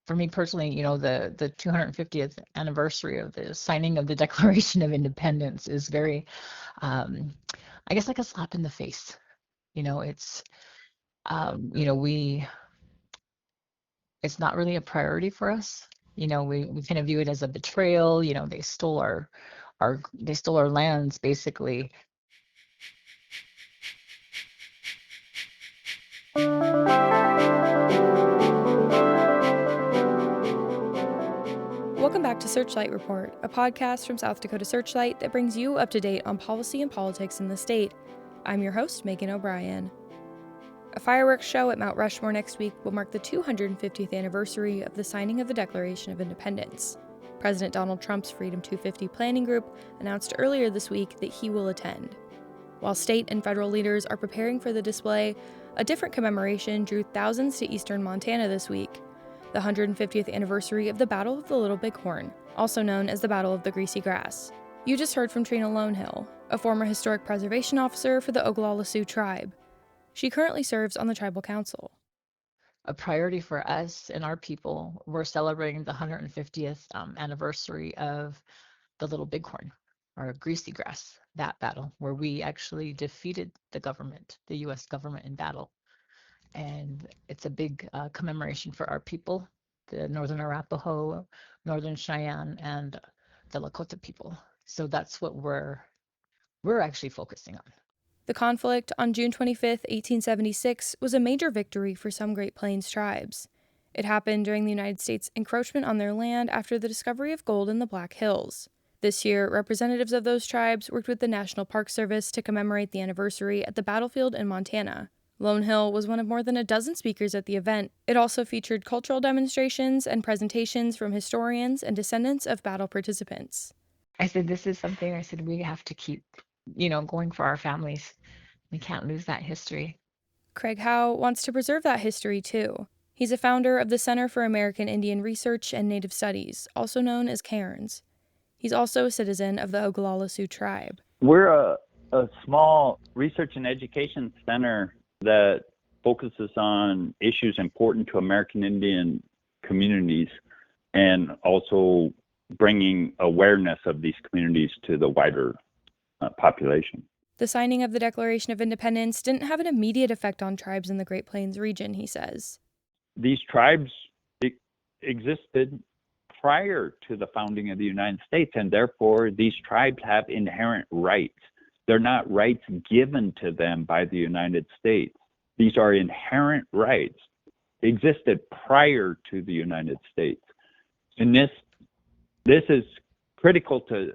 for me personally, the 250th anniversary of the signing of the Declaration of Independence is very, um, I guess, like a slap in the face. It's, we it's not really a priority for us. We kind of view it as a betrayal. They stole our lands basically. Welcome back to Searchlight Report, a podcast from South Dakota Searchlight that brings you up to date on policy and politics in the state. I'm your host, Meghan O'Brien. A fireworks show at Mount Rushmore next week will mark the 250th anniversary of the signing of the Declaration of Independence. President Donald Trump's Freedom 250 Planning Group announced earlier this week that he will attend. While state and federal leaders are preparing for the display, a different commemoration drew thousands to eastern Montana this week. The 150th anniversary of the Battle of the Little Bighorn, also known as the Battle of the Greasy Grass. You just heard from Trina Lone Hill, a former historic preservation officer for the Oglala Sioux tribe. She currently serves on the tribal council. A priority for us and our people, we're celebrating the 150th anniversary of the Little Bighorn, or Greasy Grass, that battle, where we actually defeated the U.S. government in battle. And it's a big commemoration for our people, the Northern Arapaho, Northern Cheyenne, and the Lakota people. So that's what we're actually focusing on. The conflict on June 25, 1876, was a major victory for some Great Plains tribes. It happened during the United States' encroachment on their land after the discovery of gold in the Black Hills. This year, representatives of those tribes worked with the National Park Service to commemorate the anniversary at the battlefield in Montana. Lone Hill was one of more than a dozen speakers at the event. It also featured cultural demonstrations and presentations from historians and descendants of battle participants. I said, this is something we have to keep, going for our families. We can't lose that history. Craig Howe wants to preserve that history too. He's a founder of the Center for American Indian Research and Native Studies, also known as CAIRNS. He's also a citizen of the Oglala Sioux tribe. We're a small research and education center that focuses on issues important to American Indian communities and also bringing awareness of these communities to the wider population. The signing of the Declaration of Independence didn't have an immediate effect on tribes in the Great Plains region, he says. These tribes existed prior to the founding of the United States, and therefore these tribes have inherent rights. They're not rights given to them by the United States. These are inherent rights, existed prior to the United States. And this is critical to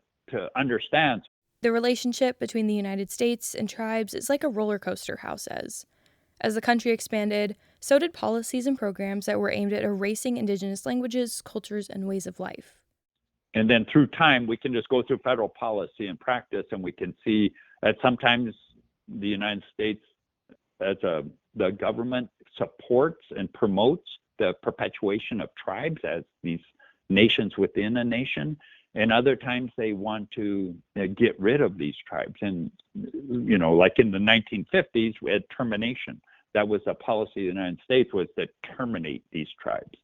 understand. The relationship between the United States and tribes is like a roller coaster, Howe says. As the country expanded, so did policies and programs that were aimed at erasing indigenous languages, cultures, and ways of life. And then through time, we can just go through federal policy and practice, and we can see that sometimes the United States, the government supports and promotes the perpetuation of tribes as these nations within a nation. And other times they want to get rid of these tribes. And, like in the 1950s, we had termination. That was a policy of the United States, was to terminate these tribes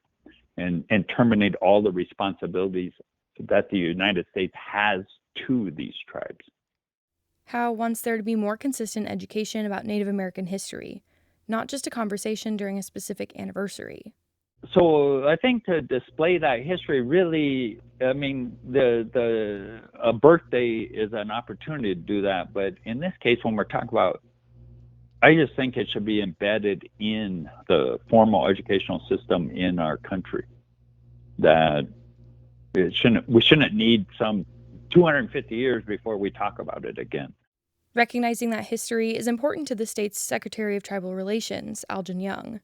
and terminate all the responsibilities that the United States has to these tribes. Howe wants there to be more consistent education about Native American history, not just a conversation during a specific anniversary. So I think to display that history, really, a birthday is an opportunity to do that. But in this case, when we're talking about, I just think it should be embedded in the formal educational system in our country. That we shouldn't need some 250 years before we talk about it again. Recognizing that history is important to the state's Secretary of Tribal Relations, Algin Young.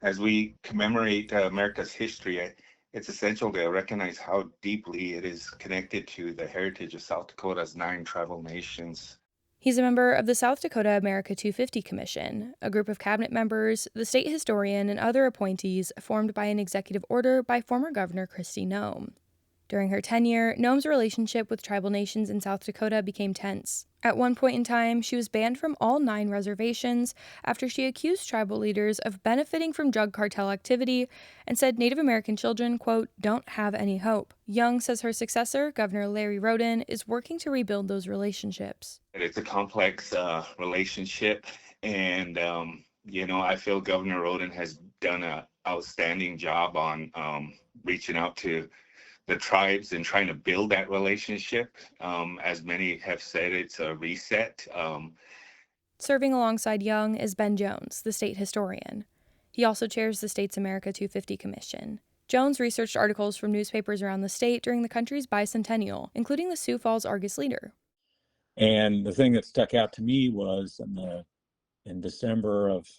As we commemorate America's history, it's essential to recognize how deeply it is connected to the heritage of South Dakota's 9 tribal nations. He's a member of the South Dakota America 250 Commission, a group of cabinet members, the state historian, and other appointees formed by an executive order by former Governor Kristi Noem. During her tenure, Nome's relationship with tribal nations in South Dakota became tense. At one point in time, she was banned from all 9 reservations after she accused tribal leaders of benefiting from drug cartel activity and said Native American children, quote, don't have any hope. Young says her successor, Governor Larry Roden, is working to rebuild those relationships. It's a complex relationship, and I feel Governor Roden has done an outstanding job on reaching out to the tribes and trying to build that relationship. As many have said, it's a reset. Serving alongside Young is Ben Jones, the state historian. He also chairs the state's America 250 Commission. Jones researched articles from newspapers around the state during the country's bicentennial, including the Sioux Falls Argus Leader. And the thing that stuck out to me was in December of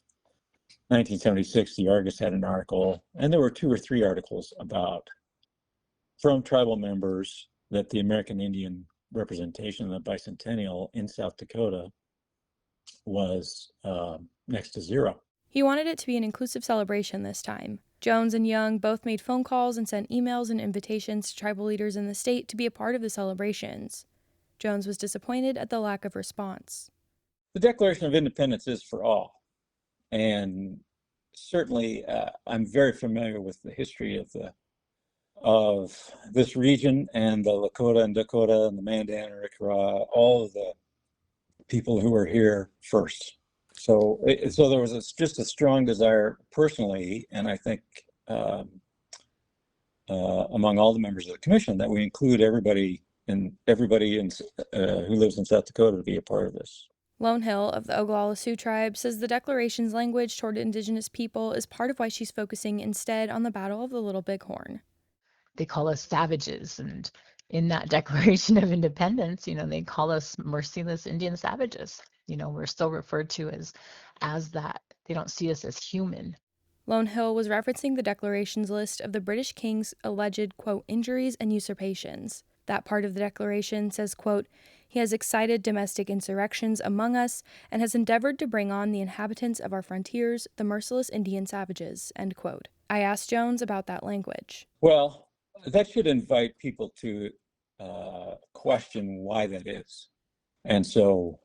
1976, the Argus had an article, and there were 2 or 3 articles from tribal members that the American Indian representation of the bicentennial in South Dakota was next to zero. He wanted it to be an inclusive celebration this time. Jones and Young both made phone calls and sent emails and invitations to tribal leaders in the state to be a part of the celebrations. Jones was disappointed at the lack of response. The Declaration of Independence is for all. And certainly I'm very familiar with the history of this region and the Lakota and Dakota and the Mandan and Arikara, all of the people who were here first. So there was just a strong desire personally, and I think among all the members of the commission, that we include everybody who lives in South Dakota to be a part of this. Lone Hill of the Oglala Sioux tribe says the Declaration's language toward Indigenous people is part of why she's focusing instead on the Battle of the Little Bighorn. They call us savages, and in that Declaration of Independence, they call us merciless Indian savages. We're still referred to as that. They don't see us as human. Lone Hill was referencing the Declaration's list of the British King's alleged, quote, injuries and usurpations. That part of the Declaration says, quote, he has excited domestic insurrections among us and has endeavored to bring on the inhabitants of our frontiers, the merciless Indian savages, end quote. I asked Jones about that language. Well, that should invite people to question why that is. And so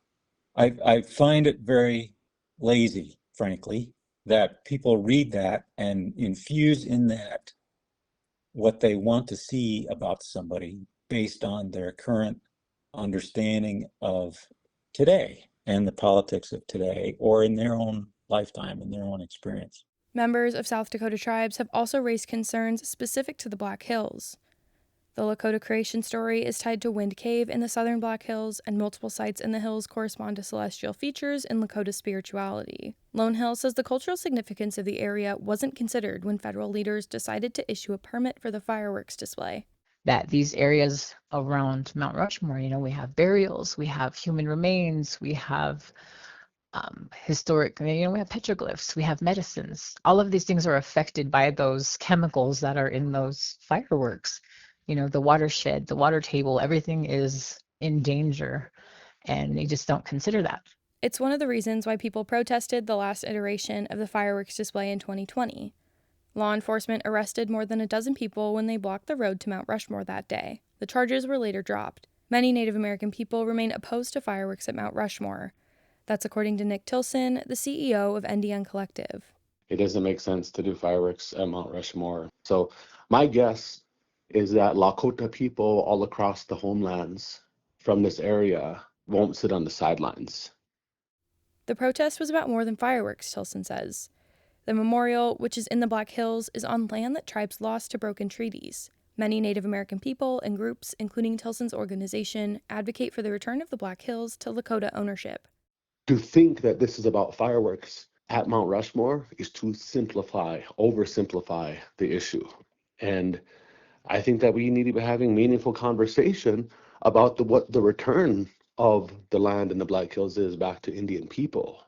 I find it very lazy, frankly, that people read that and infuse in that what they want to see about somebody based on their current understanding of today and the politics of today, or in their own lifetime, in their own experience. Members of South Dakota tribes have also raised concerns specific to the Black Hills. The Lakota creation story is tied to Wind Cave in the southern Black Hills, and multiple sites in the hills correspond to celestial features in Lakota spirituality. Lone Hill says the cultural significance of the area wasn't considered when federal leaders decided to issue a permit for the fireworks display. That these areas around Mount Rushmore, we have burials, we have human remains, we have historic, we have petroglyphs, we have medicines. All of these things are affected by those chemicals that are in those fireworks. The watershed, the water table, everything is in danger, and they just don't consider that. It's one of the reasons why people protested the last iteration of the fireworks display in 2020. Law enforcement arrested more than a dozen people when they blocked the road to Mount Rushmore that day. The charges were later dropped. Many Native American people remain opposed to fireworks at Mount Rushmore. That's according to Nick Tilson, the CEO of NDN Collective. It doesn't make sense to do fireworks at Mount Rushmore. So my guess is that Lakota people all across the homelands from this area won't sit on the sidelines. The protest was about more than fireworks, Tilson says. The memorial, which is in the Black Hills, is on land that tribes lost to broken treaties. Many Native American people and groups, including Tilson's organization, advocate for the return of the Black Hills to Lakota ownership. To think that this is about fireworks at Mount Rushmore is to oversimplify the issue. And I think that we need to be having meaningful conversation about what the return of the land in the Black Hills is back to Indian people.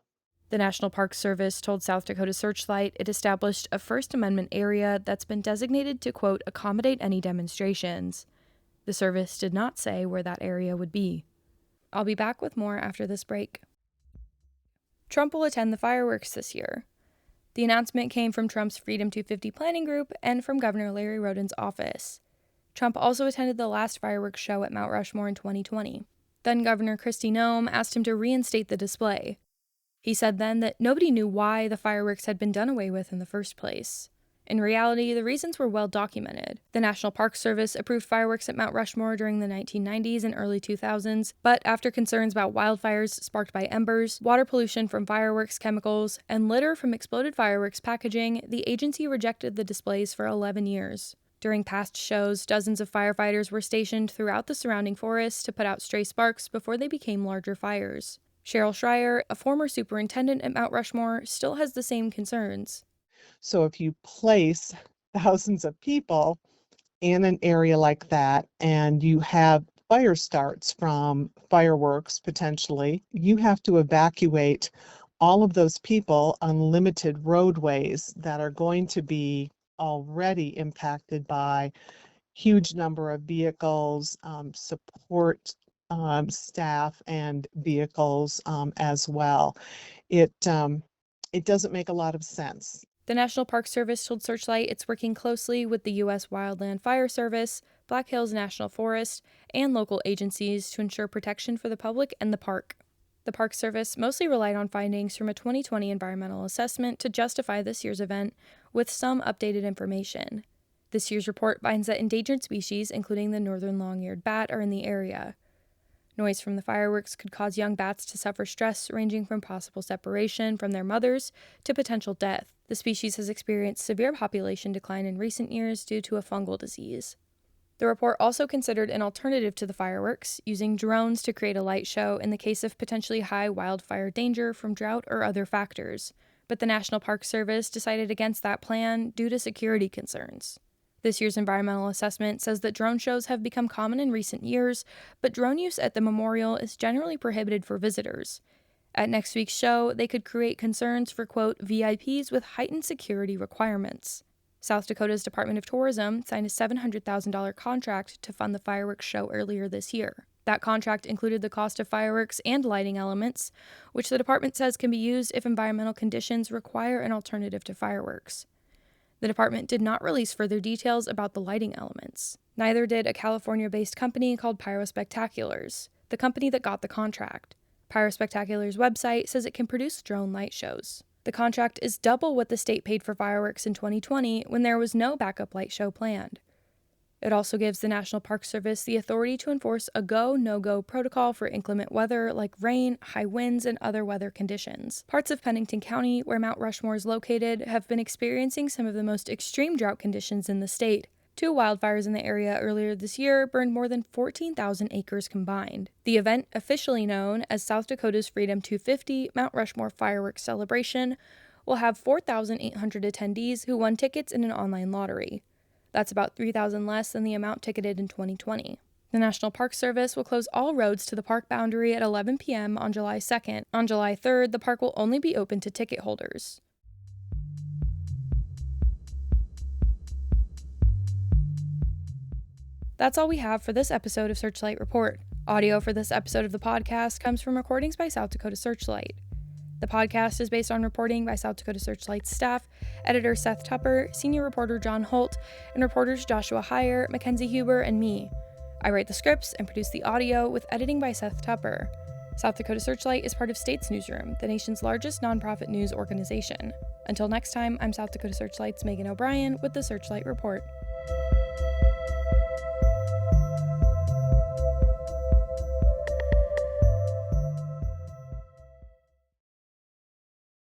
The National Park Service told South Dakota Searchlight it established a First Amendment area that's been designated to, quote, accommodate any demonstrations. The service did not say where that area would be. I'll be back with more after this break. Trump will attend the fireworks this year. The announcement came from Trump's Freedom 250 planning group and from Governor Larry Roden's office. Trump also attended the last fireworks show at Mount Rushmore in 2020. Then Governor Kristi Noem asked him to reinstate the display. He said then that nobody knew why the fireworks had been done away with in the first place. In reality, the reasons were well documented. The National Park Service approved fireworks at Mount Rushmore during the 1990s and early 2000s, but after concerns about wildfires sparked by embers, water pollution from fireworks chemicals, and litter from exploded fireworks packaging, the agency rejected the displays for 11 years. During past shows, dozens of firefighters were stationed throughout the surrounding forest to put out stray sparks before they became larger fires. Cheryl Schreier, a former superintendent at Mount Rushmore, still has the same concerns. So if you place thousands of people in an area like that and you have fire starts from fireworks potentially, you have to evacuate all of those people on limited roadways that are going to be already impacted by huge number of vehicles, support staff and vehicles as well. It doesn't make a lot of sense. The National Park Service told Searchlight it's working closely with the U.S. Wildland Fire Service, Black Hills National Forest, and local agencies to ensure protection for the public and the park. The Park Service mostly relied on findings from a 2020 environmental assessment to justify this year's event, with some updated information. This year's report finds that endangered species, including the northern long-eared bat, are in the area. Noise from the fireworks could cause young bats to suffer stress ranging from possible separation from their mothers to potential death. The species has experienced severe population decline in recent years due to a fungal disease. The report also considered an alternative to the fireworks, using drones to create a light show in the case of potentially high wildfire danger from drought or other factors, but the National Park Service decided against that plan due to security concerns. This year's environmental assessment says that drone shows have become common in recent years, but drone use at the memorial is generally prohibited for visitors. At next week's show, they could create concerns for, quote, VIPs with heightened security requirements. South Dakota's Department of Tourism signed a $700,000 contract to fund the fireworks show earlier this year. That contract included the cost of fireworks and lighting elements, which the department says can be used if environmental conditions require an alternative to fireworks. The department did not release further details about the lighting elements. Neither did a California-based company called Pyrospectaculars, the company that got the contract. Pyrospectaculars' website says it can produce drone light shows. The contract is double what the state paid for fireworks in 2020 when there was no backup light show planned. It also gives the National Park Service the authority to enforce a go, no-go protocol for inclement weather like rain, high winds, and other weather conditions. Parts of Pennington County, where Mount Rushmore is located, have been experiencing some of the most extreme drought conditions in the state. 2 wildfires in the area earlier this year burned more than 14,000 acres combined. The event, officially known as South Dakota's Freedom 250 Mount Rushmore Fireworks Celebration, will have 4,800 attendees who won tickets in an online lottery. That's about 3,000 less than the amount ticketed in 2020. The National Park Service will close all roads to the park boundary at 11 p.m. on July 2nd. On July 3rd, the park will only be open to ticket holders. That's all we have for this episode of Searchlight Report. Audio for this episode of the podcast comes from recordings by South Dakota Searchlight. The podcast is based on reporting by South Dakota Searchlight's staff, editor Seth Tupper, senior reporter John Holt, and reporters Joshua Heyer, Mackenzie Huber, and me. I write the scripts and produce the audio with editing by Seth Tupper. South Dakota Searchlight is part of States Newsroom, the nation's largest nonprofit news organization. Until next time, I'm South Dakota Searchlight's Meghan O'Brien with the Searchlight Report.